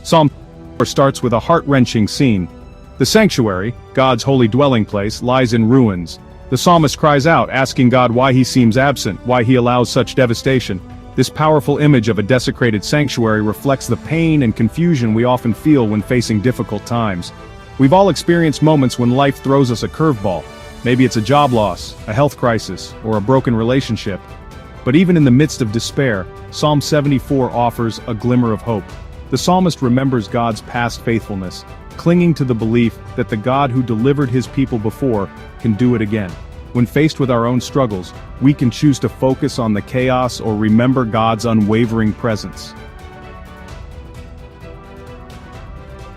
Psalm 4 starts with a heart-wrenching scene. The sanctuary, God's holy dwelling place, lies in ruins. The psalmist cries out, asking God why he seems absent, why he allows such devastation. This powerful image of a desecrated sanctuary reflects the pain and confusion we often feel when facing difficult times. We've all experienced moments when life throws us a curveball. Maybe it's a job loss, a health crisis, or a broken relationship. But even in the midst of despair, Psalm 74 offers a glimmer of hope. The psalmist remembers God's past faithfulness, clinging to the belief that the God who delivered his people before can do it again. When faced with our own struggles, we can choose to focus on the chaos or remember God's unwavering presence.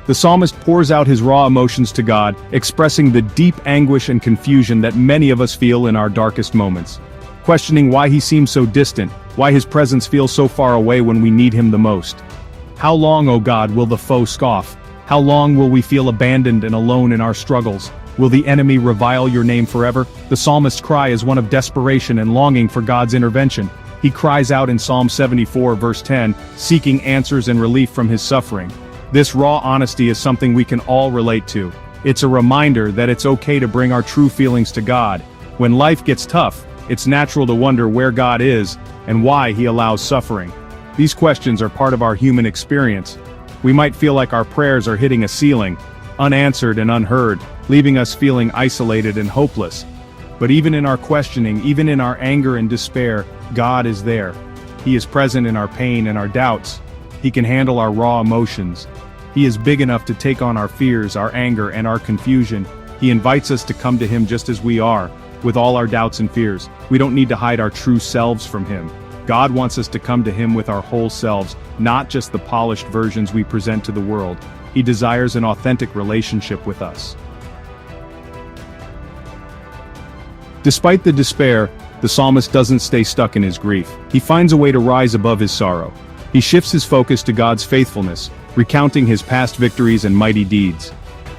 The psalmist pours out his raw emotions to God, expressing the deep anguish and confusion that many of us feel in our darkest moments. Questioning why he seems so distant, why his presence feels so far away when we need him the most. How long, O God, will the foe scoff? How long will we feel abandoned and alone in our struggles? Will the enemy revile your name forever? The psalmist's cry is one of desperation and longing for God's intervention. He cries out in Psalm 74 verse 10, seeking answers and relief from his suffering. This raw honesty is something we can all relate to. It's a reminder that it's okay to bring our true feelings to God. When life gets tough, it's natural to wonder where God is and why he allows suffering. These questions are part of our human experience. We might feel like our prayers are hitting a ceiling, unanswered and unheard, leaving us feeling isolated and hopeless. But even in our questioning, even in our anger and despair, God is there. He is present in our pain and our doubts. He can handle our raw emotions. He is big enough to take on our fears, our anger, and our confusion. He invites us to come to him just as we are, with all our doubts and fears. We don't need to hide our true selves from him. God wants us to come to him with our whole selves, not just the polished versions we present to the world. He desires an authentic relationship with us. Despite the despair, the psalmist doesn't stay stuck in his grief. He finds a way to rise above his sorrow. He shifts his focus to God's faithfulness, recounting his past victories and mighty deeds.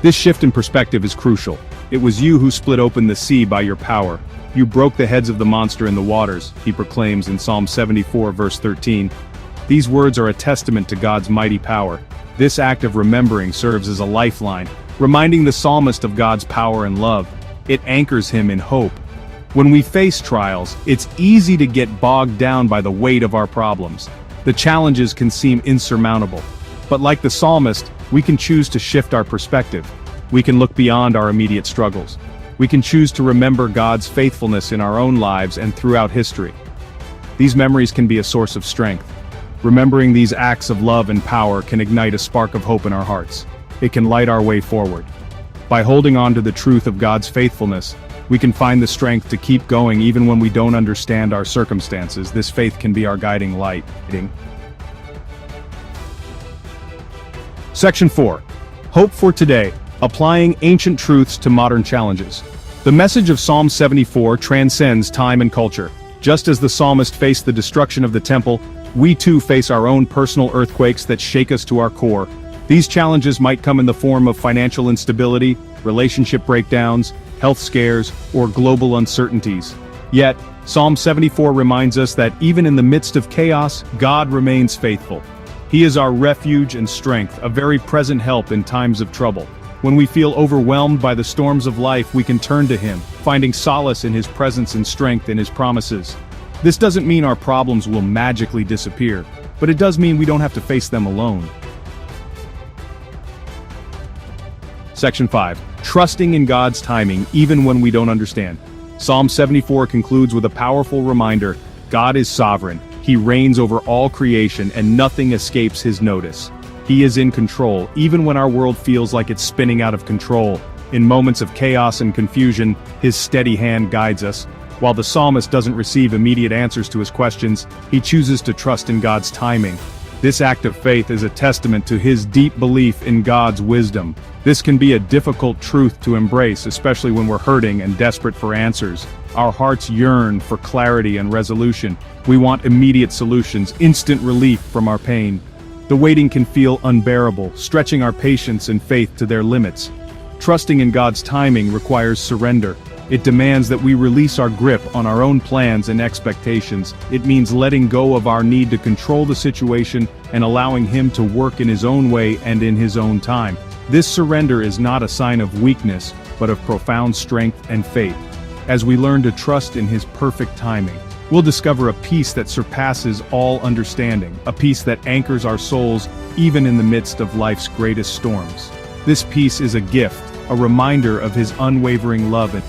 This shift in perspective is crucial. It was you who split open the sea by your power. You broke the heads of the monster in the waters, he proclaims in Psalm 74 verse 13. These words are a testament to God's mighty power. This act of remembering serves as a lifeline, reminding the psalmist of God's power and love. It anchors him in hope. When we face trials, it's easy to get bogged down by the weight of our problems. The challenges can seem insurmountable. But like the psalmist, we can choose to shift our perspective. We can look beyond our immediate struggles. We can choose to remember God's faithfulness in our own lives and throughout history. These memories can be a source of strength. Remembering these acts of love and power can ignite a spark of hope in our hearts. It can light our way forward. By holding on to the truth of God's faithfulness, we can find the strength to keep going even when we don't understand our circumstances. This faith can be our guiding light. Section 4. Hope for today. Applying ancient truths to modern challenges. The message of Psalm 74 transcends time and culture. Just as the psalmist faced the destruction of the temple, we too face our own personal earthquakes that shake us to our core. These challenges might come in the form of financial instability, relationship breakdowns, health scares, or global uncertainties. Yet, Psalm 74 reminds us that even in the midst of chaos, God remains faithful. He is our refuge and strength, a very present help in times of trouble. When we feel overwhelmed by the storms of life, we can turn to him, finding solace in his presence and strength in his promises. This doesn't mean our problems will magically disappear, but it does mean we don't have to face them alone. Section 5. Trusting in God's timing even when we don't understand. Psalm 74 concludes with a powerful reminder: God is sovereign. He reigns over all creation and nothing escapes his notice. He is in control, even when our world feels like it's spinning out of control. In moments of chaos and confusion, his steady hand guides us. While the psalmist doesn't receive immediate answers to his questions, he chooses to trust in God's timing. This act of faith is a testament to his deep belief in God's wisdom. This can be a difficult truth to embrace, especially when we're hurting and desperate for answers. Our hearts yearn for clarity and resolution. We want immediate solutions, instant relief from our pain. The waiting can feel unbearable, stretching our patience and faith to their limits. Trusting in God's timing requires surrender. It demands that we release our grip on our own plans and expectations. It means letting go of our need to control the situation and allowing Him to work in His own way and in His own time. This surrender is not a sign of weakness, but of profound strength and faith. As we learn to trust in His perfect timing, we'll discover a peace that surpasses all understanding, a peace that anchors our souls even in the midst of life's greatest storms. This peace is a gift, a reminder of His unwavering love and